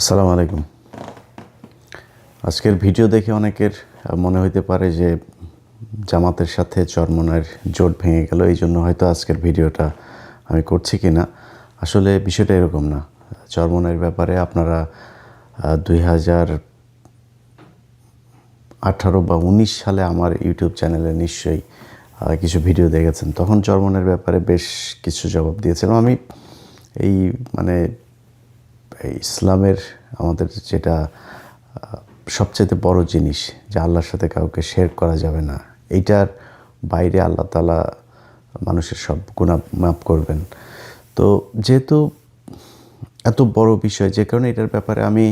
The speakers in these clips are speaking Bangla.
আসসালামু আলাইকুম। আজকের ভিডিও দেখে অনেকের মনে হইতে পারে যে জামাতের সাথে চরমোনাইর জোট ভেঙে গেল, এই জন্য হয়তো আজকের ভিডিওটা আমি করছি কি না। আসলে বিষয়টা এরকম না। চরমোনাইর ব্যাপারে আপনারা 2018 বা 19 সালে আমার ইউটিউব চ্যানেলে নিশ্চয়ই কিছু ভিডিও দেখেছেন। তখন চরমোনাইর ব্যাপারে বেশ কিছু জবাব দিয়েছিলাম আমি। এই মানে ইসলামের আমাদের যেটা সবচেয়ে বড় জিনিস যে আল্লাহর সাথে কাউকে শেয়ার করা যাবে না, এইটার বাইরে আল্লাহ তাআলা মানুষের সব গুনাহ মাফ করবেন। তো যেহেতু এত বড় বিষয়, যে কারণে এটার ব্যাপারে আমি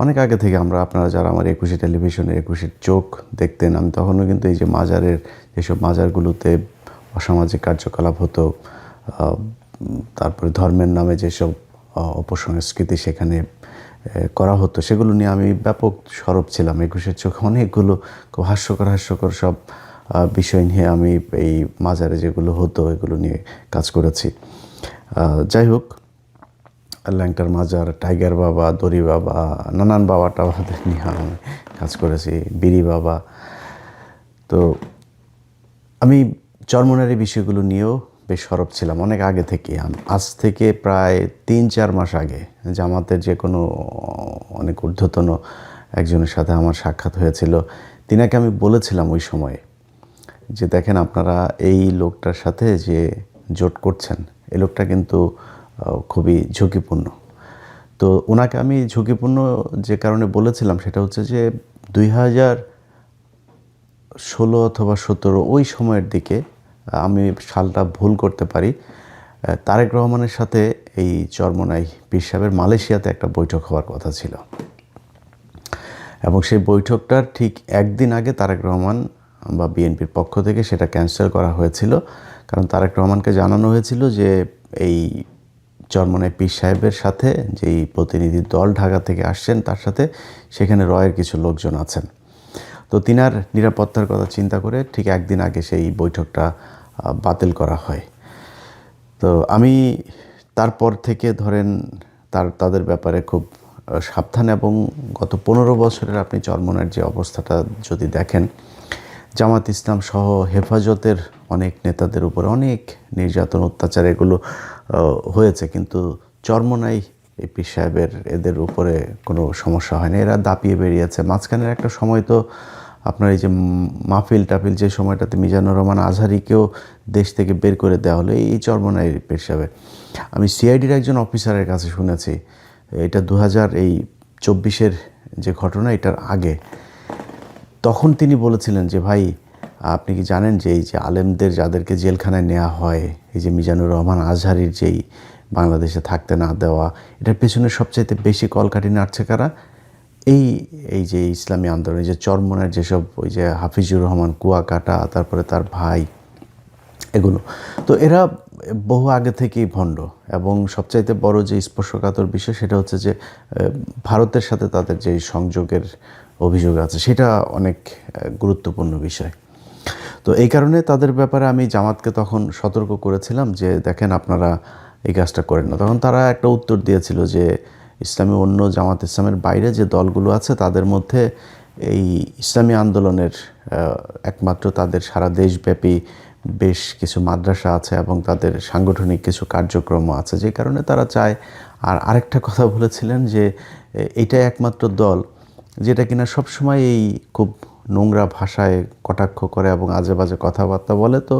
অনেক আগে থেকে আপনারা যারা আমার 21 টেলিভিশনের 21 চোখ দেখতেন, আমি তখনও কিন্তু এই যে মাজারের যেসব মাজারগুলোতে অসামাজিক কার্যকলাপ হতো, তারপরে ধর্মের নামে যেসব অপসংস্কৃতি সেখানে করা হতো, সেগুলো নিয়ে আমি ব্যাপক সরব ছিলাম। 21 চোখে অনেকগুলো খুব হাস্যকর সব বিষয় নিয়ে আমি এই মাজারে যেগুলো হতো এগুলো নিয়ে কাজ করেছি। যাই হোক, ল্যাংটার মাজার, টাইগার বাবা, দড়ি বাবা, নানান বাবা টাবাদের নিয়ে আমি কাজ করেছি, বিড়ি বাবা। তো আমি চরমোনাইয়ের বিষয়গুলো নিয়েও বেশ সরব ছিলাম অনেক আগে থেকে। আজ থেকে প্রায় 3-4 মাস আগে জামাতের যে কোনো অনেক ঊর্ধ্বতন একজনের সাথে আমার সাক্ষাৎ হয়েছিল। তিনাকে আমি বলেছিলাম ওই সময়ে যে দেখেন, আপনারা এই লোকটার সাথে যে জোট করছেন, এই লোকটা কিন্তু খুবই ঝুঁকিপূর্ণ। তো ওনাকে আমি ঝুঁকিপূর্ণ যে কারণে বলেছিলাম সেটা হচ্ছে যে 2016 অথবা 17 ওই সময়ের দিকে, আমি সালটা ভুল করতে পারি, তারেক রহমানের সাথে এই চরমোনাই পীর সাহেবের মালয়েশিয়াতে একটা বৈঠক হওয়ার কথা ছিল। এবং সেই বৈঠকটার ঠিক একদিন আগে তারেক রহমান বা বিএনপির পক্ষ থেকে সেটা ক্যান্সেল করা হয়েছিল। কারণ তারেক রহমানকে জানানো হয়েছিল যে এই চরমোনাই পীর সাহেবের সাথে যেই প্রতিনিধি দল ঢাকা থেকে আসছেন, তার সাথে সেখানে রয়ের কিছু লোকজন আছেন। তো তিনার নিরাপত্তার কথা চিন্তা করে ঠিক একদিন আগে সেই বৈঠকটা বাতিল করা হয়। তো আমি তারপর থেকে ধরেন তাদের ব্যাপারে খুব সাবধান, এবং গত 15 বছরের আপনি চরমোনাইয়ের যে অবস্থাটা যদি দেখেন, জামাত ইসলাম সহ হেফাজতের অনেক নেতাদের উপরে অনেক নির্যাতন অত্যাচার এগুলো হয়েছে, কিন্তু চরমোনাই এই পীর সাহেবের এদের উপরে কোনো সমস্যা হয়নি। এরা দাপিয়ে বেরিয়েছে। মাঝখানের একটা সময় তো আপনার এই যে মাহফিল টাফিল, যে সময়টাতে মিজানুর রহমান আজহারিকেও দেশ থেকে বের করে দেওয়া হলো এই চরমোনাই পীর সাহেবের। আমি সিআইডির একজন অফিসারের কাছে শুনেছি, এটা 2024 যে ঘটনা, এটার আগে, তখন তিনি বলেছিলেন যে ভাই, আপনি কি জানেন যে এই যে আলেমদের যাদেরকে জেলখানায় নেওয়া হয়, এই যে মিজানুর রহমান আজহারির যেই বাংলাদেশে থাকতে না দেওয়া, এটার পেছনে সবচাইতে বেশি কলকাঠি নাড়ছে কারা? এই যে ইসলামী আন্দোলনের যে চরমোনাইয়ের যেসব ওই যে হাফিজুর রহমান কুয়াকাটা, তারপরে তার ভাই, এগুলো তো এরা বহু আগে থেকেই ভণ্ড। এবং সবচাইতে বড় যে স্পর্শকাতর বিষয় সেটা হচ্ছে যে ভারতের সাথে তাদের যে সংযোগের অভিযোগ আছে, সেটা অনেক গুরুত্বপূর্ণ বিষয়। তো এই কারণে তাদের ব্যাপারে আমি জামাতকে তখন সতর্ক করেছিলাম যে দেখেন, আপনারা এই কাজটা করেন না। তখন তারা একটা উত্তর দিয়েছিল যে ইসলামী অন্য জামাত ইসলামের বাইরে যে দলগুলো আছে তাদের মধ্যে এই ইসলামী আন্দোলনের একমাত্র তাদের সারা দেশব্যাপী বেশ কিছু মাদ্রাসা আছে এবং তাদের সাংগঠনিক কিছু কার্যক্রমও আছে, যে কারণে তারা চায়। আর আরেকটা কথা বলেছিলেন যে এইটাই একমাত্র দল যেটা কিনা সবসময় এই খুব নোংরা ভাষায় কটাক্ষ করে এবং আজে বাজে কথাবার্তা বলে, তো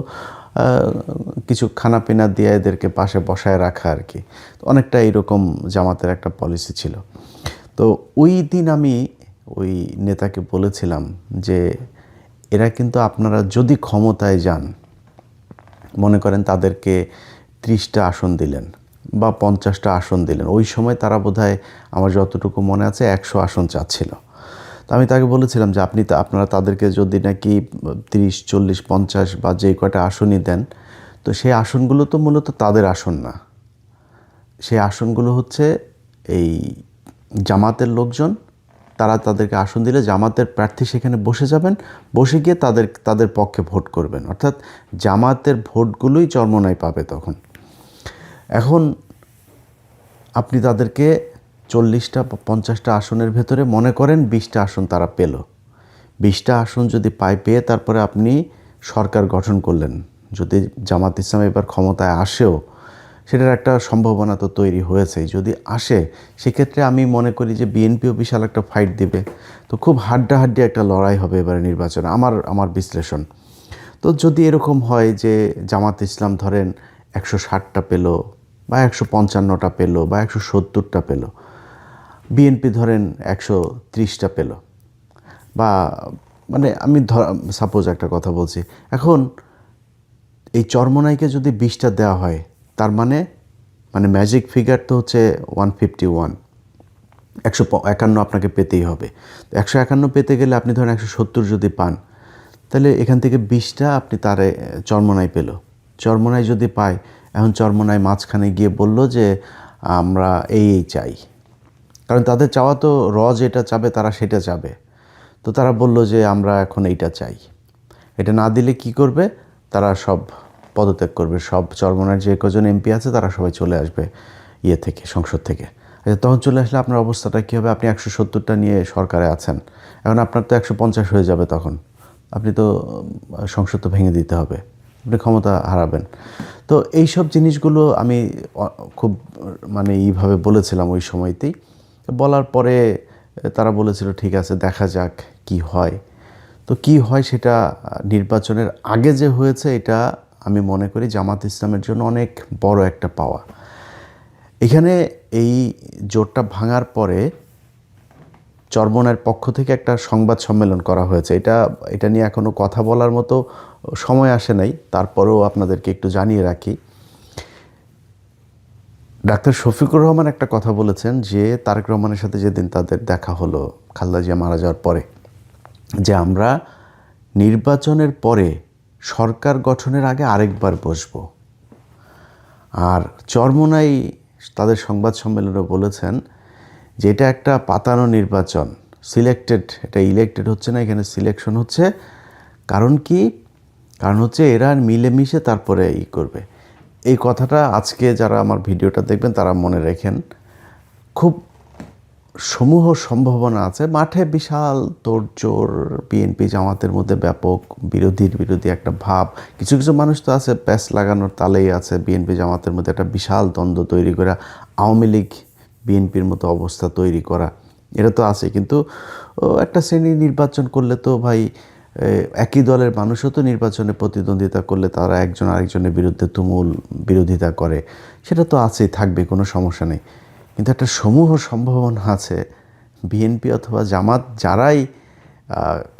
কিছু খানাপিনা দিয়ে এদেরকে পাশে বসায় রাখা আর কি। তো অনেকটা এইরকম জামাতের একটা পলিসি ছিল। তো ওই দিন আমি ওই নেতাকে বলেছিলাম যে এরা কিন্তু, আপনারা যদি ক্ষমতায় যান, মনে করেন তাদেরকে 30টা আসন দিলেন বা 50টা আসন দিলেন, ওই সময় তারা বোধহয়, আমার যতটুকু মনে আছে, 100 আসন চাচ্ছিল। তো আমি তাকে বলেছিলাম যে আপনারা তাদেরকে যদি নাকি 30, 40, 50 বা যেই কয়টা আসনই দেন, তো সেই আসনগুলো তো মূলত তাদের আসন না। সেই আসনগুলো হচ্ছে এই জামাতের লোকজন, তারা তাদেরকে আসন দিলে জামাতের প্রার্থী সেখানে বসে যাবেন, বসে গিয়ে তাদের পক্ষে ভোট করবেন, অর্থাৎ জামাতের ভোটগুলোই চরমোনাই পাবে তখন। এখন আপনি তাদেরকে 40টা 50টা আসনের ভেতরে মনে করেন 20টা আসন তারা পেল। 20টা আসন যদি পেয়ে তারপরে আপনি সরকার গঠন করলেন, যদি জামাত ইসলাম এবার ক্ষমতায় আসেও, সেটার একটা সম্ভাবনা তো তৈরি হয়েছেই। যদি আসে সেক্ষেত্রে আমি মনে করি যে বিএনপিও বিশাল একটা ফাইট দিবে। তো খুব হাড্ডাহাড্ডি একটা লড়াই হবে এবারে নির্বাচনে, আমার বিশ্লেষণ। তো যদি এরকম হয় যে জামাত ইসলাম ধরেন 160টা পেল বা 155টা পেল বা 170টা পেল, বিএনপি ধরেন 130টা পেল, বা মানে আমি সাপোজ একটা কথা বলছি, এখন এই চরমোনাইকে যদি 20টা দেওয়া হয়, তার মানে ম্যাজিক ফিগার তো হচ্ছে 151, 151 আপনাকে পেতেই হবে। তো 151 পেতে গেলে আপনি ধরেন 170 যদি পান, তাহলে এখান থেকে 20টা আপনি তারে চরমোনাই পেল। চরমোনাই যদি পায়, এখন চরমোনাই মাঝখানে গিয়ে বলল যে আমরা এই চাই, কারণ তাদের চাওয়া তো যেটা চাবে তারা সেটা চাবে। তো তারা বলল যে আমরা এখন এইটা চাই। এটা না দিলে কি করবে, তারা সব পদত্যাগ করবে, সব চরমোনাইয়ের যে কজন এমপি আছে তারা সবাই চলে আসবে থেকে, সংসদ থেকে। আচ্ছা, তখন চলে আসলে আপনার অবস্থাটা কী হবে? আপনি 170টা নিয়ে সরকারে আছেন, এখন আপনার তো 150 হয়ে যাবে। তখন আপনি তো সংসদ তো ভেঙে দিতে হবে, আপনি ক্ষমতা হারাবেন। তো এইসব জিনিসগুলো আমি খুব এইভাবে বলেছিলাম ওই সময়তেই। বলার পরে তারা বলেছিল ঠিক আছে, দেখা যাক কি হয়। তো কি হয় সেটা নির্বাচনের আগে যে হয়েছে, এটা আমি মনে করি জামাত ইসলামের জন্য অনেক বড় একটা পাওয়া। এখানে এই জোটটা ভাঙার পরে চরমোনাইয়ের পক্ষ থেকে একটা সংবাদ সম্মেলন করা হয়েছে। এটা নিয়ে এখনও কথা বলার মতো সময় আসে নাই, তারপরেও আপনাদেরকে একটু জানিয়ে রাখি। ডাক্তার শফিকুর রহমান একটা কথা বলেছেন যে তারেক রহমানের সাথে যেদিন তাদের দেখা হলো খালেদা জিয়া মারা যাওয়ার পরে, যে আমরা নির্বাচনের পরে সরকার গঠনের আগে আরেকবার বসবো। আর চরমোনাই তাদের সংবাদ সম্মেলনে বলেছেন যে এটা একটা পাতানো নির্বাচন, সিলেক্টেড, এটা ইলেক্টেড হচ্ছে না, এখানে সিলেকশন হচ্ছে। কারণ কি? কারণ হচ্ছে এরা মিলেমিশে তারপরে করবে। এই কথাটা আজকে যারা আমার ভিডিওটা দেখবেন তারা মনে রেখেন। খুব সমূহ সম্ভাবনা আছে, মাঠে বিশাল তোড়জোড়, বিএনপি জামাতের মধ্যে ব্যাপক বিরোধী একটা ভাব। কিছু কিছু মানুষ তো আছে প্যাচ লাগানোর তালেই আছে, বিএনপি জামাতের মধ্যে একটা বিশাল দ্বন্দ্ব তৈরি করা, আওয়ামী লীগ বিএনপির মতো অবস্থা তৈরি করা, এটা তো আছে। কিন্তু একটা শ্রেণী নির্বাচন করলে তো ভাই, একই দলের মানুষও তো নির্বাচনে প্রতিদ্বন্দ্বিতা করলে তারা একজন আরেকজনের বিরুদ্ধে তুমুল বিরোধিতা করে, সেটা তো আছেই, থাকবে, কোনো সমস্যা নেই। কিন্তু একটা সমূহ সম্ভাবনা আছে বিএনপি অথবা জামাত যারাই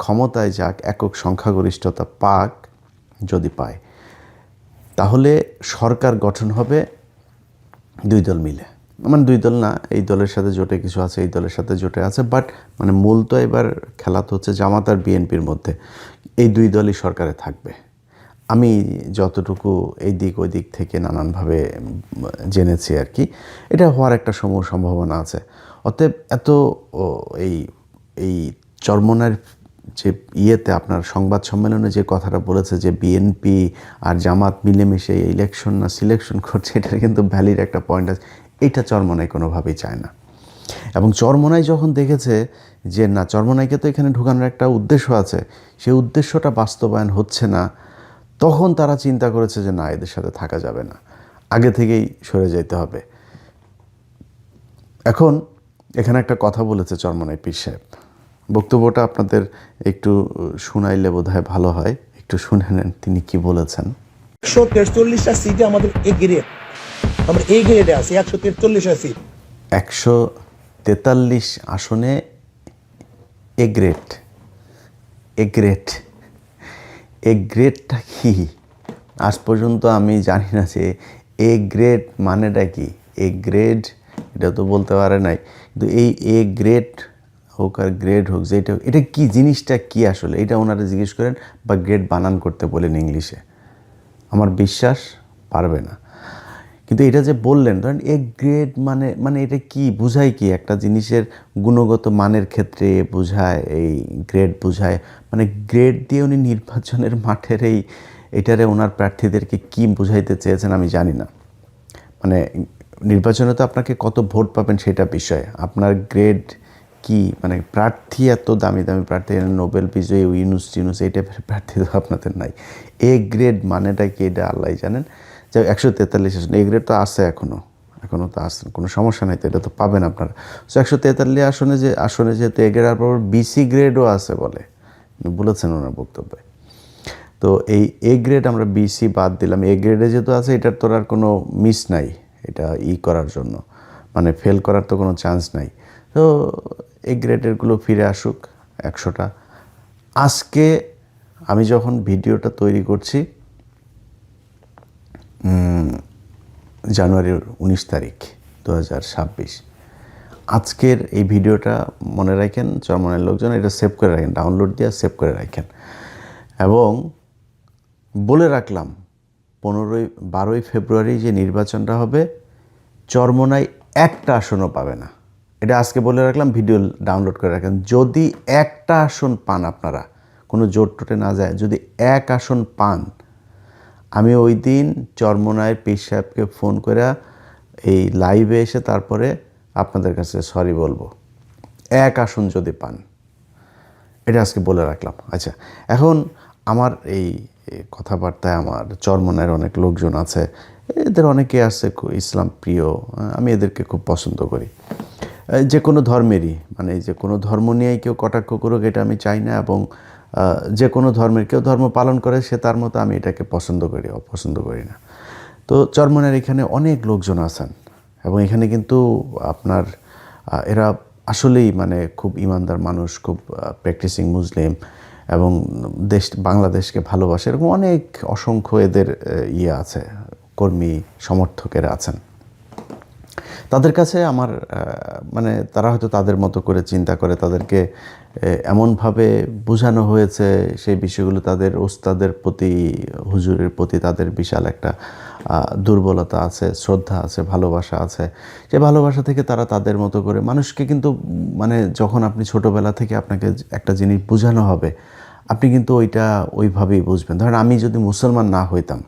ক্ষমতায় যাক, একক সংখ্যাগরিষ্ঠতা পাক, যদি পায় তাহলে সরকার গঠন হবে দুই দল মিলে। দুই দল না, এই দলের সাথে জোটে কিছু আছে, এই দলের সাথে জোটে আছে, বাট মূল তো এবার খেলা তো হচ্ছে জামাত আর বিএনপির মধ্যে। এই দুই দলই সরকারে থাকবে, আমি যতটুকু এই দিক ওই দিক থেকে নানানভাবে জেনেছি আর কি। এটা হওয়ার একটা সম্ভাবনা আছে। অতএব এই চরমোনাইয়ের যে আপনার সংবাদ সম্মেলনে যে কথাটা বলেছে যে বিএনপি আর জামাত মিলেমিশে ইলেকশন না সিলেকশন করছে, এটার কিন্তু ভ্যালিড একটা পয়েন্ট আছে। এটা চরমোনাই কোনোভাবেই চায় না। এবং চরমোনাই যখন দেখেছে যে না, চরমোনাইকে তো এখানে ঢুকানোর একটা উদ্দেশ্য আছে, সেই উদ্দেশ্যটা বাস্তবায়ন হচ্ছে না, তখন তারা চিন্তা করেছে যে না, এদের সাথে থাকা যাবে না, আগে থেকেই সরে যেতে হবে। এখন এখানে একটা কথা বলেছে চরমোনাই পীর সাহেব, বক্তব্যটা আপনাদের একটু শুনাইলে বোধহয় ভালো হয়, একটু শুনে নেন তিনি কি বলেছেন। 143টা সিটে আমাদের এ গ্রেড, আমরা এই গ্রেডে আছি, 143টা সিট, 143 আসনে এ গ্রেড। এ গ্রেডটা কি আজ পর্যন্ত আমি জানি না যে এ গ্রেড মানেটা কি। এ গ্রেড এটা তো বলতে পারে নাই, কিন্তু এই এ গ্রেড হোক আর গ্রেড হোক, যেটা এটা কি জিনিসটা কি আসলে, এটা ওনারা জিজ্ঞেস করেন বা গ্রেড বানান করতে বলেন ইংলিশে, আমার বিশ্বাস পারবে না। কিন্তু এটা যে বললেন, ধরেন এ গ্রেড মানে এটা কি বোঝায়, কি একটা জিনিসের গুণগত মানের ক্ষেত্রে বোঝায়, এই গ্রেড বোঝায়, গ্রেড দিয়ে উনি নির্বাচনের মাঠের এটারে ওনার প্রার্থীদেরকে কি বুঝাইতে চেয়েছেন আমি জানি না। নির্বাচনে তো আপনাকে কত ভোট পাবেন সেটা বিষয়, আপনার গ্রেড কি, মানে প্রার্থী এত দামি দামি প্রার্থী, নোবেল বিজয়ী ইউনুস টিনুস এই টাইপের প্রার্থী তো আপনাদের নাই। এ গ্রেড মানেটা কি এটা আল্লাহ জানেন। যে 143 আসন, এ গ্রেড তো আছে এখনও তো আসেন, কোনো সমস্যা নাই তো, এটা তো পাবেন আপনারা। সো 143 আসনে যেহেতু এ গ্রেড, আর পর বিসি গ্রেডও আছে বলে বলেছেন ওনার বক্তব্যে। তো এই এ গ্রেড আমরা বিসি বাদ দিলাম, এ গ্রেডে যেহেতু আছে এটার তোর আর কোনো মিস নাই, এটা করার জন্য মানে ফেল করার তো কোনো চান্স নাই। তো এ গ্রেডেরগুলো ফিরে আসুক 100টা। আজকে আমি যখন ভিডিওটা তৈরি করছি জানুয়ারির 19 তারিখ 2026, আজকের এই ভিডিওটা মনে রাখেন চরমনের লোকজন, এটা সেভ করে রাখেন, ডাউনলোড দিয়ে সেভ করে রাখেন। এবং বলে রাখলাম 12ই ফেব্রুয়ারি যে নির্বাচনটা হবে, চরমোনাই একটা আসনও পাবে না, এটা আজকে বলে রাখলাম, ভিডিও ডাউনলোড করে রাখেন। যদি একটা আসন পান, আপনারা কোনো জোট টোটে না যায়, যদি এক আসন পান, আমি ওই দিন চরমোনাইয়ের পীর সাহেবকে ফোন করে এই লাইভে এসে তারপরে আপনাদের কাছে সরি বলবো, এক আসন যদি পান, এটা আজকে বলে রাখলাম। আচ্ছা, এখন আমার এই কথাবার্তায় আমার চরমোনাইয়ের অনেক লোকজন আছে, এদের অনেকে আছে ইসলাম প্রিয়, আমি এদেরকে খুব পছন্দ করি, যে কোনো ধর্মেরই, মানে যে কোনো ধর্ম নিয়েই কেউ কটাক্ষ করুক এটা আমি চাই না। এবং যে কোনো ধর্মের কেউ ধর্ম পালন করে সে তার মতো, আমি এটাকে পছন্দ করি, অপছন্দ করি না। তো চরমোনাইয়ের এখানে অনেক লোকজন আছেন, এবং এখানে কিন্তু আপনার এরা আসলেই মানে খুব ইমানদার মানুষ, খুব প্র্যাকটিসিং মুসলিম, এবং বাংলাদেশকে ভালোবাসে, এরকম অনেক অসংখ্য এদের আছে, কর্মী সমর্থকেরা আছেন। তাদের কাছে আমার মানে তারা হয়তো তাদের মতো করে চিন্তা করে, তাদেরকে এমনভাবে বোঝানো হয়েছে সেই বিষয়গুলো, তাদের ওস্তাদের প্রতি, হুজুরের প্রতি তাদের বিশাল একটা দুর্বলতা আছে, শ্রদ্ধা আছে, ভালোবাসা আছে। যে ভালোবাসা থেকে তারা তাদের মতো করে মানুষকে, কিন্তু মানে যখন আপনি ছোটোবেলা থেকে আপনাকে একটা জিনিস বোঝানো হবে, আপনি কিন্তু ওইটা ওইভাবেই বুঝবেন। ধরেন আমি যদি মুসলমান না হইতাম,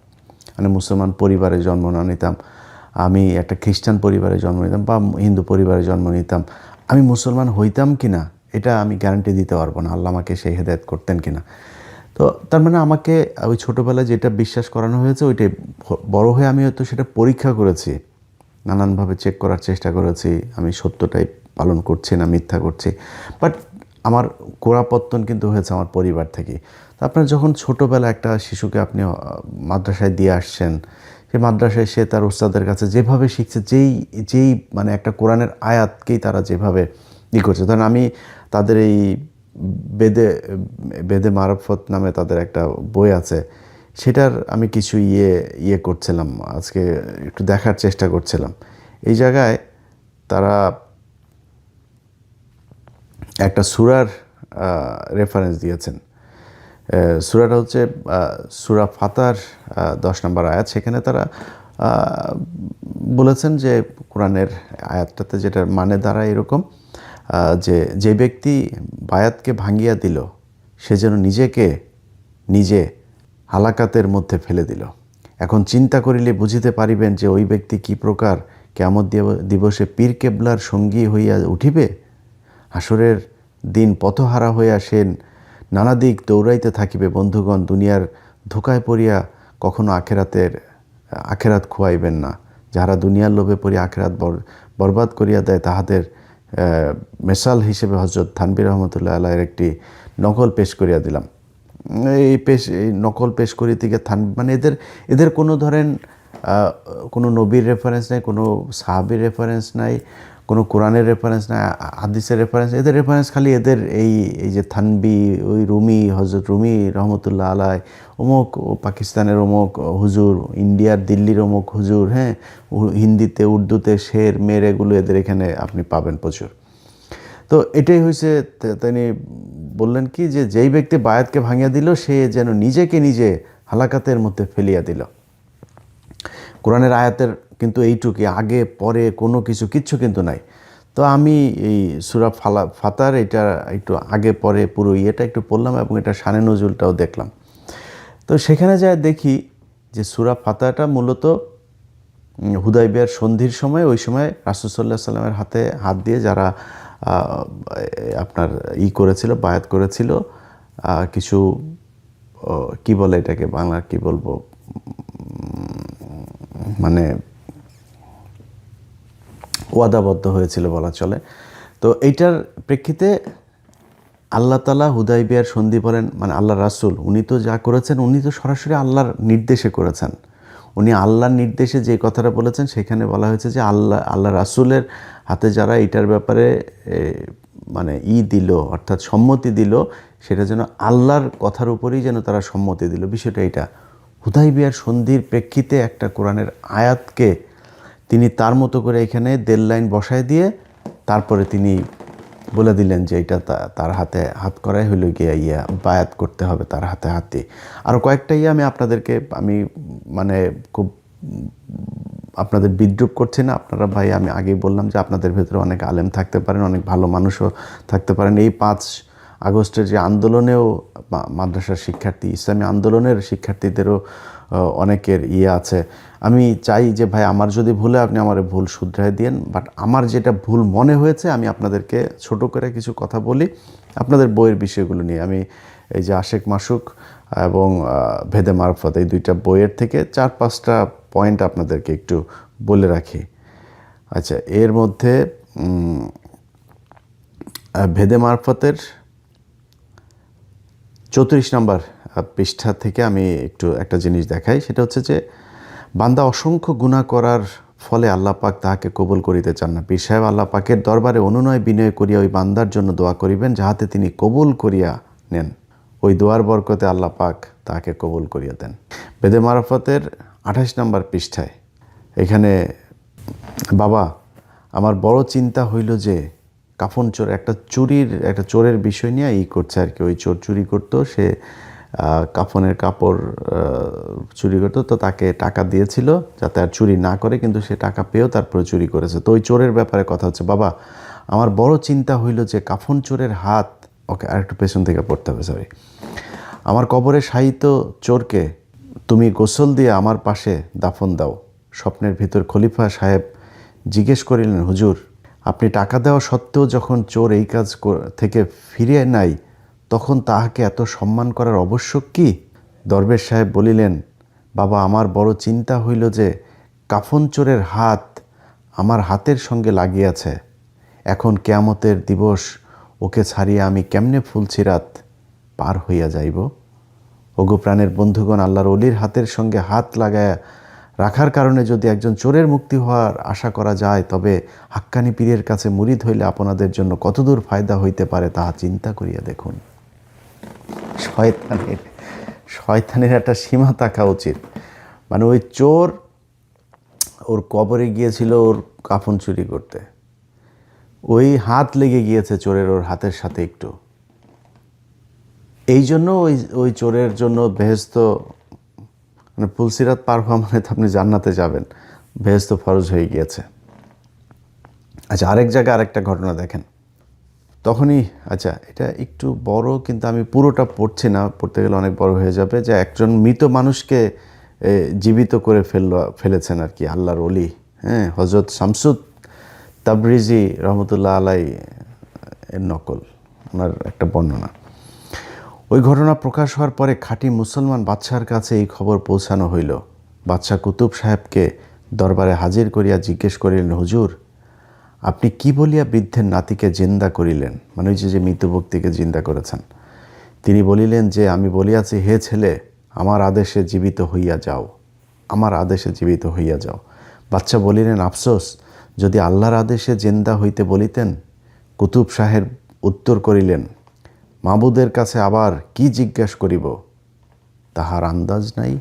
মানে মুসলমান পরিবারে জন্ম না নিতাম, আমি একটা খ্রিস্টান পরিবারে জন্ম নিতাম বা হিন্দু পরিবারে জন্ম নিতাম, আমি মুসলমান হইতাম কি না এটা আমি গ্যারান্টি দিতে পারবো না, আল্লাহ আমাকে সেই হেদায়েত করতেন কি না। তো তার মানে আমাকে ওই ছোটোবেলায় যেটা বিশ্বাস করানো হয়েছে ওইটাই, বড় হয়ে আমি হয়তো সেটা পরীক্ষা করেছি, নানানভাবে চেক করার চেষ্টা করেছি, আমি সত্যটাই পালন করছি না মিথ্যা করছি। বাট আমার গোড়াপত্তন কিন্তু হয়েছে আমার পরিবার থেকে। তো আপনার যখন ছোটোবেলা একটা শিশুকে আপনি মাদ্রাসায় দিয়ে আসছেন, সে মাদ্রাসায় সে তার ওস্তাদের কাছে যেভাবে শিখছে, যেই মানে একটা কোরআনের আয়াতকেই তারা যেভাবে করছে। ধরেন আমি তাদের এই বেদে মারফত নামে তাদের একটা বই আছে, সেটার আমি কিছু ইয়ে করছিলাম, আজকে একটু দেখার চেষ্টা করছিলাম। এই জায়গায় তারা একটা সূরার রেফারেন্স দিয়েছেন। সূরাটা হচ্ছে সূরা ফাতার 10 নম্বর আয়াত। সেখানে তারা বলেছেন যে কোরআনের আয়াতটাতে যেটার মানে দাঁড়ায় এরকম, যে ব্যক্তি বায়াতকে ভাঙ্গিয়া দিল সে যেন নিজে হালাকাতের মধ্যে ফেলে দিল। এখন চিন্তা করিলে বুঝিতে পারিবেন যে ওই ব্যক্তি কি প্রকার কিয়ামত দিবসে পীর কেবলার সঙ্গী হইয়া উঠিবে। হাসরের দিন পথহারা হইয়া সে নানা দিক দৌড়াইতে থাকিবে। বন্ধুগণ, দুনিয়ার ধোকায় পড়িয়া কখনো আখেরাত খুয়াইবেন না। যাহারা দুনিয়ার লোভে পড়িয়া আখেরাত বরবাদ করিয়া দেয়, তাহাদের মেসাল হিসেবে হযরত থানভী রহমতুল্লাহ আলাইহির একটি নকল পেশ করিয়া দিলাম। এই নকল পেশ করিতে গিয়ে মানে এদের কোনো ধরেন কোনো নবীর রেফারেন্স নাই, কোনো সাহাবীর রেফারেন্স নাই, কোনো কোরআনের রেফারেন্স নাই, হাদিসের রেফারেন্স। এদের রেফারেন্স খালি এদের এই যে থানভী, ওই রুমি, হযরত রুমি রহমতুল্লাহ আলাই, অমুক পাকিস্তানের অমুক হুজুর, ইন্ডিয়ার দিল্লির অমুক হুজুর, হ্যাঁ, হিন্দিতে উর্দুতে শের মের, এগুলো এদের এখানে আপনি পাবেন প্রচুর। তো এটাই হয়েছে, তিনি বললেন কি যে যেই ব্যক্তি বায়াতকে ভাঙিয়া দিল সে যেন নিজে হালাকাতের মধ্যে ফেলিয়া দিল। কোরআনের আয়াতের কিন্তু এইটুকুই, আগে পরে কোনো কিচ্ছু কিন্তু নাই। তো আমি এই সূরা ফাতার এটা একটু আগে পরে পুরো ইয়েটা একটু পড়লাম, এবং এটা শানে নজুলটাও দেখলাম। তো সেখানে যায় দেখি যে সূরা ফাতারটা মূলত হুদাইবিয়ার সন্ধির সময়, ওই সময় রাসূল সাল্লাল্লাহু আলাইহি সাল্লামের হাতে হাত দিয়ে যারা আপনার করেছিল, বায়াত করেছিল, কিছু কি বলে এটাকে, বাংলা কি বলবো, মানে ওয়াদাবদ্ধ হয়েছিল বলা চলে। তো এইটার প্রেক্ষিতে আল্লাহ তাআলা হুদাইবিয়ার সন্ধি বলেন, মানে আল্লাহ রাসূল উনি তো যা করেছেন, উনি তো সরাসরি আল্লাহর নির্দেশে করেছেন। উনি আল্লাহর নির্দেশে যে কথাটা বলেছেন, সেখানে বলা হয়েছে যে আল্লাহ রাসূলের হাতে যারা এটার ব্যাপারে মানে দিল, অর্থাৎ সম্মতি দিল, সেটা যেন আল্লাহর কথার উপরেই যেন তারা সম্মতি দিল। বিষয়টা এটা। হুদাইবিয়ার সন্ধির প্রেক্ষিতে একটা কোরআনের আয়াতকে তিনি তার মতো করে এখানে দেড় লাইন বসায় দিয়ে তারপরে তিনি বলে দিলেন যে এটা তার হাতে হাত করাই হলো গিয়ে বায়াত করতে হবে তার হাতে হাত দিয়ে। আরও কয়েকটা আমি আপনাদেরকে মানে খুব আপনাদের বিদ্রুপ করছি না। আপনারা ভাই, আমি আগেই বললাম যে আপনাদের ভেতরে অনেক আলেম থাকতে পারেন, অনেক ভালো মানুষও থাকতে পারেন। এই 5 আগস্টের যে আন্দোলনেও মাদ্রাসার শিক্ষার্থী, ইসলামী আন্দোলনের শিক্ষার্থীদেরও অনেকের আছে। আমি চাই যে ভাই, আমার যদি ভুলে আপনি আমার ভুল শুধরাই দিয়েন, বাট আমার যেটা ভুল মনে হয়েছে আমি আপনাদেরকে ছোট করে কিছু কথা বলি আপনাদের বইয়ের বিষয়গুলো নিয়ে। আমি এই যে আশেক মাসুক এবং ভেদে মারফত, এই 2টা বইয়ের থেকে 4-5টা পয়েন্ট আপনাদেরকে একটু বলে রাখি। আচ্ছা, এর মধ্যে ভেদে মারফতের 34 নম্বর পৃষ্ঠা থেকে আমি একটু একটা জিনিস দেখাই। সেটা হচ্ছে যে বান্দা অসংখ্য গুনাহ করার ফলে আল্লাহ পাক তাহাকে কবুল করিতে চান না। পীর সাহেব আল্লাহ পাকের দরবারে অনুনয় বিনয় করিয়া ওই বান্দার জন্য দোয়া করিবেন, যাহাতে তিনি কবুল করিয়া নেন। ওই দোয়ার বরকতে আল্লাহ পাক তাকে কবুল করিয়া দেন। বেদে মারফতের 28 নম্বর পৃষ্ঠায় এখানে, বাবা আমার বড় চিন্তা হইল যে কাফন চোর, একটা চোরের বিষয় নিয়ে করছে আর কি। ওই চোর চুরি করতো, সে কাফনের কাপড় চুরি করতো, তো তাকে টাকা দিয়েছিল যাতে আর চুরি না করে, কিন্তু সে টাকা পেয়েও তারপরে চুরি করেছে। তো ওই চোরের ব্যাপারে কথা হচ্ছে, বাবা আমার বড় চিন্তা হইল যে কাফন চোরের হাত, ওকে আরেকটু পেছন থেকে পড়তে হবে, সরি, আমার কবরে শায়িত চোরকে তুমি গোসল দিয়ে আমার পাশে দাফন দাও। স্বপ্নের ভিতর খলিফা সাহেব জিজ্ঞেস করিলেন, হুজুর আপনি টাকা দেওয়া সত্ত্বেও যখন চোর এই কাজ থেকে ফিরিয়ে নাই, তখন তাহাকে এত সম্মান করার আবশ্যক কি? দরবেশ সাহেব বলিলেন, বাবা আমার বড় চিন্তা হইল যে কাফন চোরের হাত আমার হাতের সঙ্গে লাগিয়াছে। এখন কিয়ামতের দিবস ওকে ছাড়িয়া আমি কেমনে ফুলছিরাত পার হইয়া যাইব? ওগো প্রাণের বন্ধুগণ, আল্লাহর ওলির হাতের সঙ্গে হাত লাগায়া রাখার কারণে যদি একজন চোরের মুক্তি হওয়ার আশা করা যায়, তবে হাক্কানি পীরের কাছে মুরিদ হইলে আপনাদের জন্য কতদূর ফায়দা হইতে পারে তাহা চিন্তা করিয়া দেখুন। শয়তানের একটা সীমা থাকা উচিত। মানে ওই চোর ওর কবরে গিয়েছিল ওর কাফন চুরি করতে, ওই হাত লেগে গিয়েছে চোরের ওর হাতের সাথে একটু, এই জন্য ওই চোরের জন্য বেহেশত, মানে পুলসিরাত পার হওয়া মানে তো আপনি জান্নাতে যাবেন, বেহেশত ফরজ হয়ে গিয়েছে। আচ্ছা, আরেক জায়গায় আরেকটা ঘটনা দেখেন। তখনই, আচ্ছা এটা একটু বড়, কিন্তু আমি পুরোটা পড়ছি না, পড়তে গেলে অনেক বড় হয়ে যাবে। যে একজন মৃত মানুষকে জীবিত করে ফেলেছেন আর কি আল্লাহর ওলি, হ্যাঁ, হযরত শামসুদ তাবরিজি রহমতুল্লাহ আলাই এর নকল, ওনার একটা বর্ণনা। ওই ঘটনা প্রকাশ হওয়ার পরে খাঁটি মুসলমান বাদশার কাছে এই খবর পৌঁছানো হইল। বাদশাহ কুতুব সাহেবকে দরবারে হাজির করিয়া জিজ্ঞেস করিলেন, হুজুর আপনি কি বলিয়া বৃদ্ধের নাতিকে জিন্দা করিলেন? মানে ওই যে মৃত ব্যক্তিকে জিন্দা করেছেন। তিনি বলিলেন যে আমি বলিয়াছি, হে ছেলে, আমার আদেশে জীবিত হইয়া যাও, আমার আদেশে জীবিত হইয়া যাও। বাদশা বলিলেন, আফসোস, যদি আল্লাহর আদেশে জিন্দা হইতে বলিতেন। কুতুব সাহেব উত্তর করিলেন, মাবুদের কাছে আবার কি জিজ্ঞাস করিব, তাহার আন্দাজ নাই।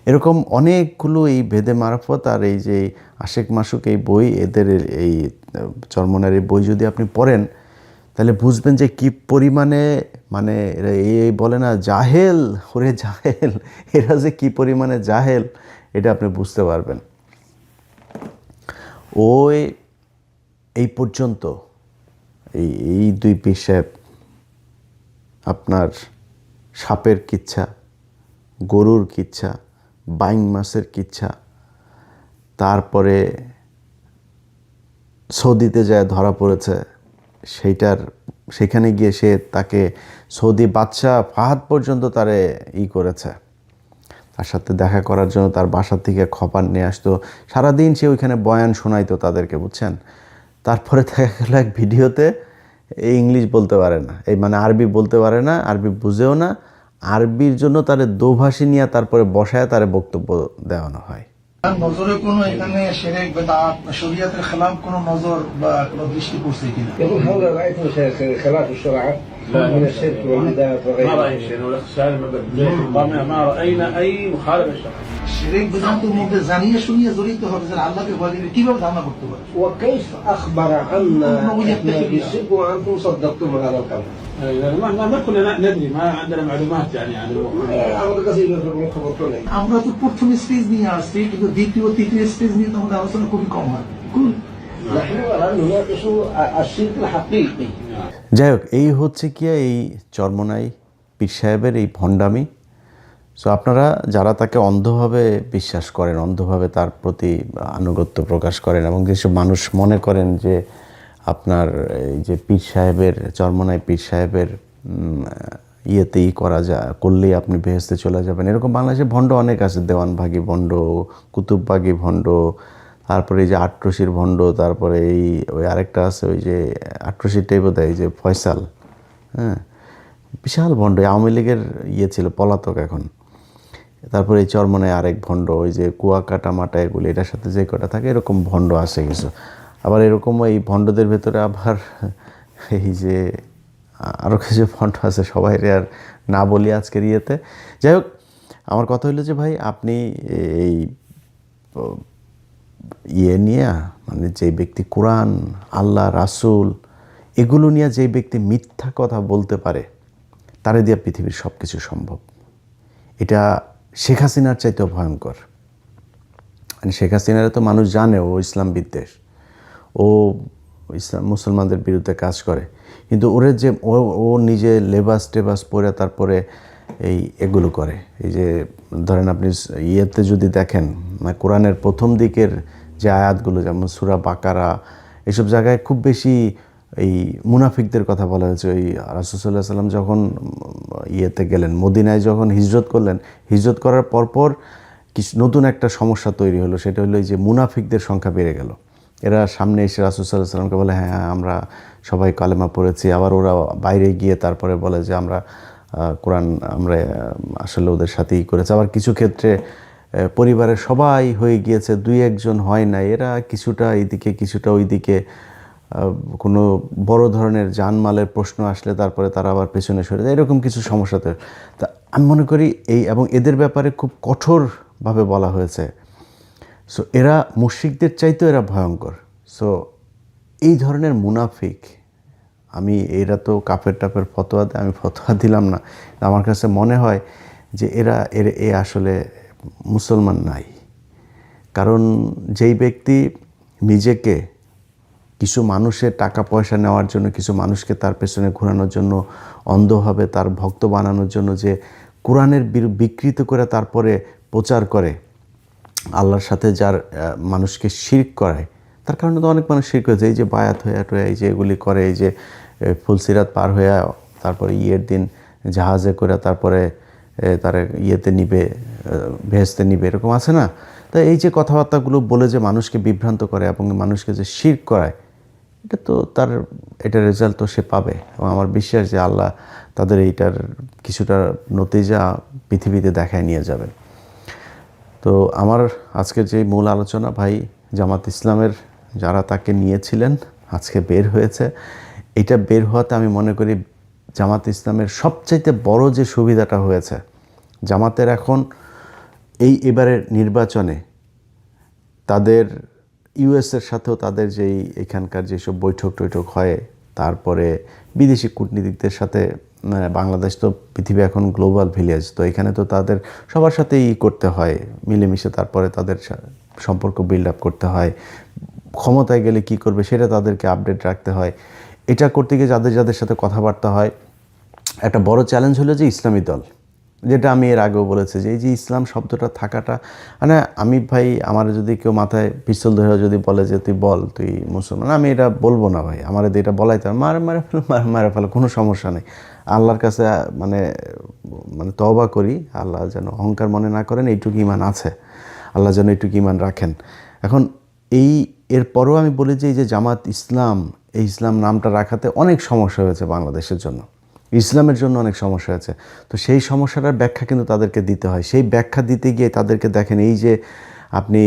এরকম অনেকগুলো এই ভেদে মারফত আর এই যে আশেক মাসুক এই বই, এদের এই চরমনার এই বই যদি আপনি পড়েন, তাহলে বুঝবেন যে কি পরিমাণে, মানে এরা এই বলে না জাহেল, ওরে জাহেল, এরা যে কি পরিমাণে জাহেল এটা আপনি বুঝতে পারবেন। ওই এই পর্যন্ত এই 2 পীর সাহেব আপনার সাপের কিচ্ছা, গরুর কিচ্ছা, বাইং মাছের কিচ্ছা, তারপরে সৌদিতে যায় ধরা পড়েছে, সেখানে গিয়ে সে তাকে সৌদি বাদশাহ ফাহাদ পর্যন্ত তারে করেছে, তার সাথে দেখা করার জন্য তার বাসা থেকে খবর নিয়ে আসতো, সারাদিন সে ওইখানে বয়ান শোনাইতো তাদেরকে, বুঝছেন। তারপরে দেখা গেল এক ভিডিওতে এই ইংলিশ বলতে পারে না, এই মানে আরবি বলতে পারে না, আরবি বুঝেও না, আরবির জন্য তারে দোভাষী নিয়ে তারপরে বসায় তারে বক্তব্য দেওয়ানো হয়। নজরে কোনো এখানে শিরক বিদআত শরীয়তের খেলাফ কোনো নজর বা কোনো দৃষ্টি পড়ছে কিনা? يقول هذا رأيتم خلاف الشرع من الشرك والبدعات ما وغيره. رأي شيء ما رأينا أي مخالفة شرعية. শিরক বিদআতের মধ্যে জানিয়ে শুনিয়ে জড়িত হবে যে আল্লাহকে ভয় দিলে কিভাবে ধারণা করতে পারে? وكيف أخبر عنا إحنا بالشرك وأنتم صدقتم هذا القول؟ ما كلنا ندري، ما عندنا معلومات يعني عن الموضوع. أمر كثير من خبرتنا. আমরা তো প্রথম স্টেজ নিয়ে আসছি, কিন্তু দ্বিতীয় তৃতীয় স্টেজ নিয়ে তো আমাদের আলোচনা খুবই কম হয়। نحن الآن نناقش الشرك الحقيقي. যাই হোক, এই হচ্ছে কি এই চরমোনাই পীর সাহেবের এই ভণ্ডামি। সো আপনারা যারা তাকে অন্ধভাবে বিশ্বাস করেন, অন্ধভাবে তার প্রতি আনুগত্য প্রকাশ করেন, এবং যেসব মানুষ মনে করেন যে আপনার এই যে পীর সাহেবের, চরমোনাই পীর সাহেবের ইয়েতেই করলেই আপনি বেহেশতে চলে যাবেন, এরকম বাংলাদেশে ভণ্ড অনেক আছে। দেওয়ানভাগী ভণ্ড, কুতুববাগী ভণ্ড, তারপরে এই যে আটরশির ভণ্ড, তারপরে ওই আরেকটা আছে ওই যে আটরশিরটাই বোধ হয় যে ফয়সাল, হ্যাঁ, বিশাল ভণ্ড, আওয়ামী লীগের ছিল, পলাতক এখন। তারপরে এই চরমোনাই আরেক ভণ্ড, ওই যে কুয়াকাটা মাটা এগুলি, এটার সাথে যে কটা থাকে এরকম ভণ্ড আছে কিছু। আবার এরকম এই ভণ্ডদের ভেতরে আবার এই যে আরও কিছু ভণ্ড আছে, সবাই আর না বলি আজকের ইয়েতে। যাই হোক, আমার কথা হলো যে ভাই, আপনি এই নিয়ে, মানে যে ব্যক্তি কোরআন, আল্লাহ, রাসূল এগুলো নিয়ে যে ব্যক্তি মিথ্যা কথা বলতে পারে, তারে দিয়ে পৃথিবীর সব কিছু সম্ভব। এটা শেখ হাসিনার চাইতেও ভয়ঙ্কর। মানে শেখ হাসিনারে তো মানুষ জানে ও ইসলাম বিদ্বেষ, ও ইসলাম মুসলমানদের বিরুদ্ধে কাজ করে, কিন্তু ওরে যে ও নিজে লেবাস টেবাস পরে তারপরে এগুলো করে। এই যে ধরেন আপনি ইয়েতে যদি দেখেন, মানে কোরআনের প্রথম দিকের যে আয়াতগুলো, যেমন সূরা বাকারা, এসব জায়গায় খুব বেশি এই মুনাফিকদের কথা বলা হয়েছে। ওই রাসূল সাল্লাল্লাহু আলাইহি ওয়াসাল্লাম যখন ইয়েতে গেলেন, মদিনায় যখন হিজরত করলেন, হিজরত করার পরপর কিছু নতুন একটা সমস্যা তৈরি হলো, সেটা হলো এই যে মুনাফিকদের সংখ্যা বেড়ে গেল। এরা সামনে এসে রাসূল সাল্লাল্লাহু আলাইহি ওয়াসাল্লামকে বলে, হ্যাঁ আমরা সবাই কালেমা পড়েছি, আবার ওরা বাইরে গিয়ে তারপরে বলে যে আমরা কোরআন আমরা আসলে ওদের সাথেই করেছি। আবার কিছু ক্ষেত্রে পরিবারের সবাই হয়ে গিয়েছে, দুই একজন হয় না, এরা কিছুটা এইদিকে কিছুটা ওইদিকে, কোনো বড় ধরনের জানমালের প্রশ্ন আসলে তারপরে তারা আবার পেছনে সরে যায়, এরকম কিছু সমস্যাতে। তা আমি মনে করি এবং এদের ব্যাপারে খুব কঠোরভাবে বলা হয়েছে। সো এরা মুশরিকদের চাইতেও এরা ভয়ঙ্কর। সো এই ধরনের মুনাফিক, এরা তো কাফের টাফের ফতোয়া দেয়, আমি ফতোয়া দিলাম না, আমার কাছে মনে হয় যে এ আসলে মুসলমান নাই। কারণ যেই ব্যক্তি নিজেকে কিছু মানুষের টাকা পয়সা নেওয়ার জন্য, কিছু মানুষকে তার পেছনে ঘোরানোর জন্য, অন্ধভাবে তার ভক্ত বানানোর জন্য যে কোরআনের বিকৃত করে তারপরে প্রচার করে, আল্লাহর সাথে যার মানুষকে শিরক করায়, তার কারণে তো অনেক মানুষ শিরক হয়েছে। এই যে বায়াত হয়ে এই যে এগুলি করে, এই যে ফুলসিরাত পার হয়ে তারপরে ইয়ের দিন জাহাজে করে তারপরে তার ইয়েতে নিবে, ভেস্তে নিবে, এরকম আছে না? তাই এই যে কথাবার্তাগুলো বলে যে মানুষকে বিভ্রান্ত করে এবং মানুষকে যে শিরক করায়, এটার রেজাল্ট তো সে পাবে। এবং আমার বিশ্বাস যে আল্লাহ তাদের এইটার কিছুটা নতিজা পৃথিবীতে দেখায় নিয়ে যাবেন। তো আমার আজকের যে মূল আলোচনা, ভাই জামাত ইসলামের যারা তাকে নিয়েছিলেন আজকে বের হয়েছে, এটা বের হওয়াতে আমি মনে করি জামাত ইসলামের সবচাইতে বড় যে সুবিধাটা হয়েছে, জামাতের এখন এবারের নির্বাচনে তাদের ইউএসের সাথেও তাদের যেই এখানকার যেসব বৈঠক টৈঠক হয়, তারপরে বিদেশি কূটনীতিকদের সাথে, বাংলাদেশ তো পৃথিবী এখন গ্লোবাল ভিলেজ, তো এখানে তো তাদের সবার সাথেই করতে হয় মিলেমিশে, তারপরে তাদের সম্পর্ক বিল্ড আপ করতে হয়, ক্ষমতায় গেলে কি করবে সেটা তাদেরকে আপডেট রাখতে হয়। এটা করতে গিয়ে যাদের সাথে কথাবার্তা হয়, একটা বড় চ্যালেঞ্জ হলো যে ইসলামী দল, যেটা আমি এর আগেও বলেছি যে এই যে ইসলাম শব্দটা থাকাটা, মানে আমি ভাই, আমার যদি কেউ মাথায় পিস্তল ধরে যদি বলে যে তুই বল তুই মুসলমান, আমি এটা বলবো না ভাই। আমার এটা বলাই তো মারে ফেলো, কোনো সমস্যা নেই। আল্লাহর কাছে মানে মানে তওবা করি, আল্লাহ যেন অহংকার মনে না করেন, এইটুকু ঈমান আছে, আল্লাহ যেন এইটুকু ঈমান রাখেন। এখন এরপরেও আমি বলি যে এই যে জামাত ইসলাম, এই ইসলাম নামটা রাখাতে অনেক সমস্যা হয়েছে বাংলাদেশের জন্য, ইসলামের জন্য অনেক সমস্যা হয়েছে। তো সেই সমস্যাটার ব্যাখ্যা কিন্তু তাদেরকে দিতে হয়। সেই ব্যাখ্যা দিতে গিয়ে তাদেরকে দেখেন, এই যে আপনি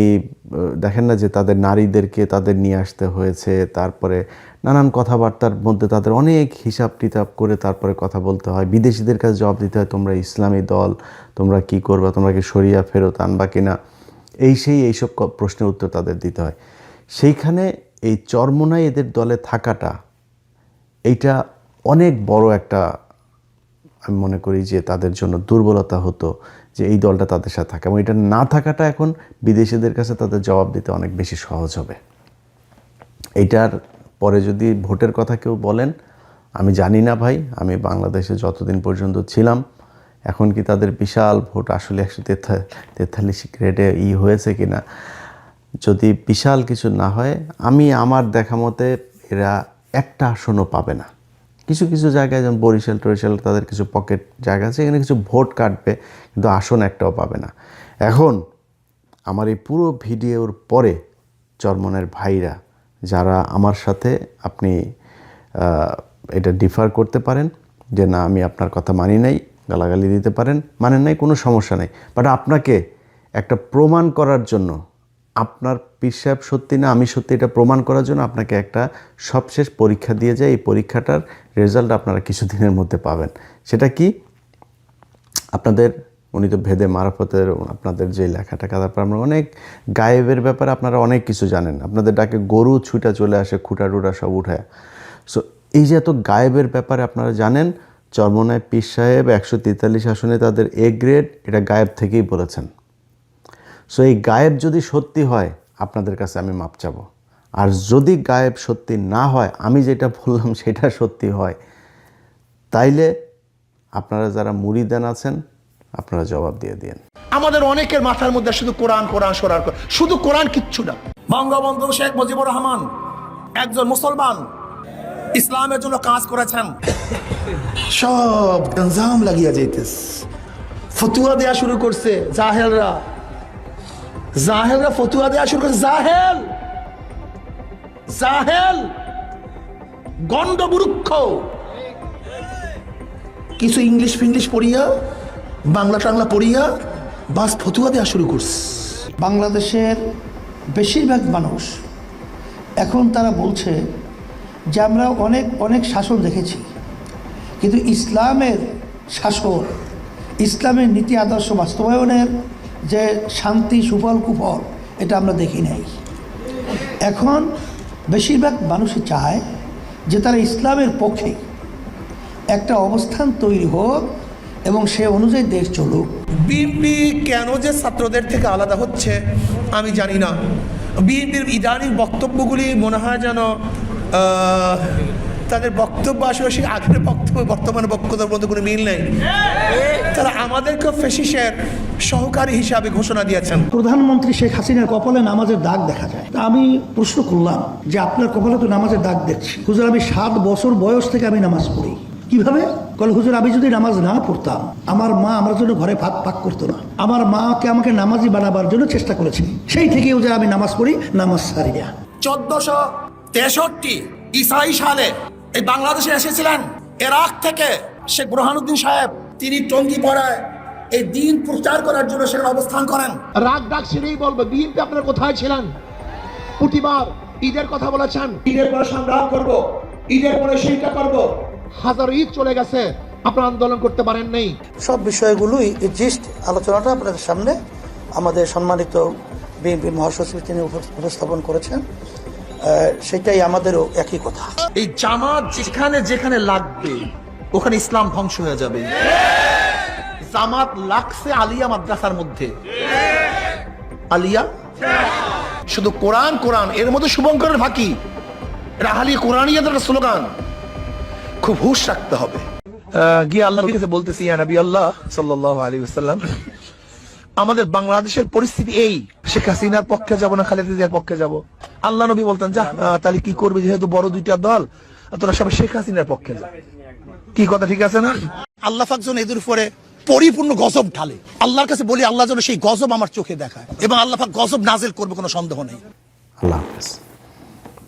দেখেন না যে তাদের নারীদেরকে তাদের নিয়ে আসতে হয়েছে, তারপরে নানান কথাবার্তার মধ্যে তাদের অনেক হিসাব টিতাব করে তারপরে কথা বলতে হয়, বিদেশিদের কাছে জবাব দিতে হয়, তোমরা ইসলামী দল, তোমরা কি করবা, তোমরা কি শরিয়া ফেরত আনবা কিনা, এইসব প্রশ্নের উত্তর তাদের দিতে হয়। সেইখানে এই চরমোনাই এদের দলে থাকাটা, এইটা অনেক বড় একটা, আমি মনে করি যে তাদের জন্য দুর্বলতা হতো যে এই দলটা তাদের সাথে থাকে, এবং এটা না থাকাটা এখন বিদেশিদের কাছে তাদের জবাব দিতে অনেক বেশি সহজ হবে। এইটার পরে যদি ভোটের কথা কেউ বলেন, আমি জানি না ভাই, আমি বাংলাদেশে যতদিন পর্যন্ত ছিলাম, এখন কি তাদের বিশাল ভোট আসলে 143 গ্রেডে হয়েছে কিনা, যদি বিশাল কিছু না হয়, আমি আমার দেখা মতে এরা একটা আসনও পাবে না। কিছু কিছু জায়গায় যেমন বরিশাল টরিশাল, তাদের কিছু পকেট জায়গা আছে, এখানে কিছু ভোট কাটবে, কিন্তু আসন একটাও পাবে না। এখন আমার এই পুরো ভিডিওর পরে চরমনের ভাইরা যারা আমার সাথে, আপনি এটা ডিফার করতে পারেন যে না আমি আপনার কথা মানি নাই, গালাগালি দিতে পারেন, মানেন নাই, কোনো সমস্যা নেই। বাট আপনাকে একটা প্রমাণ করার জন্য, আপনার পীর সাহেব সত্যি না আমি সত্যি, এটা প্রমাণ করার জন্য আপনাকে একটা সবশেষ পরীক্ষা দিয়ে যায়। এই পরীক্ষাটার রেজাল্ট আপনারা কিছুদিনের মধ্যে পাবেন। সেটা কি, আপনাদের উনি তো ভেদে মারফতের আপনাদের যে লেখাটাকা, তারপর আমরা অনেক গায়েবের ব্যাপারে আপনারা অনেক কিছু জানেন। আপনাদের ডাকে গরু ছুটা চলে আসে, খুঁটা টুটা সব উঠায়। সো এই যে এত গায়েবের ব্যাপারে আপনারা জানেন, চরমোনাই পীর সাহেব 143 আসনে তাদের এ গ্রেড, এটা গায়েব থেকেই বলেছেন। সো এই গায়েব যদি সত্যি হয়, আপনাদের কাছে আমি মাপ চাবো। আর যদি গায়েব সত্যি না হয়, আমি যেটা বললাম সেটা সত্যি হয়, তাইলে আপনারা যারা মুরিদান আছেন, আপনারা জবাব দিয়ে দিন। আমাদের অনেকের মাথার মধ্যে শুধু কোরআন কোরআন সরার, শুধু কোরআন কিচ্ছু না। বঙ্গবন্ধু শেখ মুজিবুর রহমান একজন মুসলমান, ইসলামের জন্য কাজ করেছেন, সব গঞ্জাম লাগিয়া যাইতেছে, ফতুয়া দেয়া শুরু করছে জাহেলরা ফতুয়া দেয়া শুরু করছে। জাহেল গন্ডমূর্খ, কিছু ইংলিশ ফিংলিশ পড়িয়া, বাংলা টাংলা পড়িয়া বাস ফতুয়া দেওয়া শুরু করছে। বাংলাদেশের বেশিরভাগ মানুষ এখন তারা বলছে যে আমরা অনেক শাসন দেখেছি, কিন্তু ইসলামের শাসন, ইসলামের নীতি আদর্শ বাস্তবায়নের যে শান্তি সুফল কুফল, এটা আমরা দেখি নাই। এখন বেশিরভাগ মানুষই চায় যে তারা ইসলামের পক্ষে একটা অবস্থান তৈরি হোক এবং সে অনুযায়ী দেশ চলুক। বিএনপি কেন যে ছাত্রদের থেকে আলাদা হচ্ছে আমি জানি না। বিএনপির ইদানিং বক্তব্যগুলি মনে হয় যেন তাদের বক্তব্য আসলে সেই আগের বক্তব্য বর্তমানে বক্তব্যের মধ্যে কোনো মিল নেই। তারা আমাদেরকে ফেসিসের সহকারী হিসাবে ঘোষণা দিয়েছেন। প্রধানমন্ত্রী শেখ হাসিনার কপালে নামাজের দাগ দেখা যায়। তা আমি প্রশ্ন করলাম যে আপনার কপালে তো নামাজের দাগ দেখছি। হুজুর, আমি 7 বছর বয়স থেকে আমি নামাজ পড়ি। কিভাবে? বলে হুজুর, আমি যদি নামাজ না পড়তাম, আমার মা আমার জন্য ঘরে ভাত পাক করতো না। আমার মাকে আমাকে নামাজি বানাবার জন্য চেষ্টা করেছে, সেই থেকে হুজুর আমি নামাজ পড়ি, নামাজ ছাড়ি না। 1463 ঈসাই সালে এই বাংলাদেশে এসেছিলেন ইরাক থেকে শেখ বুরহানুদ্দিন সাহেব। তিনি টঙ্গী পড়ায় এই দিন প্রচার করার জন্য সেখানে অবস্থান করেন। রাগ ডাক সেটাই বলবে, বিএনপি আপনারা কোথায় ছিলেন? প্রতিবার ঈদের কথা বলেছেন, ঈদের পরে সংগ্রাম করব, ঈদের পরে সেইটা করব। হাজার ঈদ চলে গেছে, আপনারা আন্দোলন করতে পারেন নেই। সব বিষয়গুলোই জিস্ট আলোচনাটা আপনাদের সামনে আমাদের সম্মানিত বিএনপি মহাসচিব তিনি উপস্থাপন করেছেন। সেটাই আমাদেরও একই কথা। এই জামাত যেখানে যেখানে লাগবে ওখানে ইসলাম ধ্বংস হয়ে যাবে। জামাত লাগছে আলিয়া মাদ্রাসার মধ্যে, আলিয়া শুধু কোরআন কোরআন, এর মধ্যে শুভঙ্করের ফাঁকি, রাহালি কোরআনিয়াদের স্লোগান। খুব হুঁশ রাখতে হবে। গিয়ে আল্লাহ কাছে বলতেছি, ইয়া নবী আল্লাহ সাল্লাল্লাহু আলাইহি ওয়াসাল্লাম, আমাদের বাংলাদেশের পরিস্থিতি এই, শেখ হাসিনার পক্ষে যাব না খালেদা জিয়ার পক্ষে যাব? আল্লাহ নবী বলতেন, যা তাহলে কি করবে, যেহেতু বড় দুইটা দল, তোরা সবাই শেখ হাসিনার পক্ষে যা। কি কথা ঠিক আছে না? আল্লাহ পাক যেন এদের উপরে পরিপূর্ণ গজব ঢালে। আল্লাহর কাছে বলি, আল্লাহ যেন সেই গজব আমার চোখে দেখায়, এবং আল্লাহ পাক গজব নাজিল করবে, কোনো সন্দেহ নেই। আল্লাহ হাফেজ।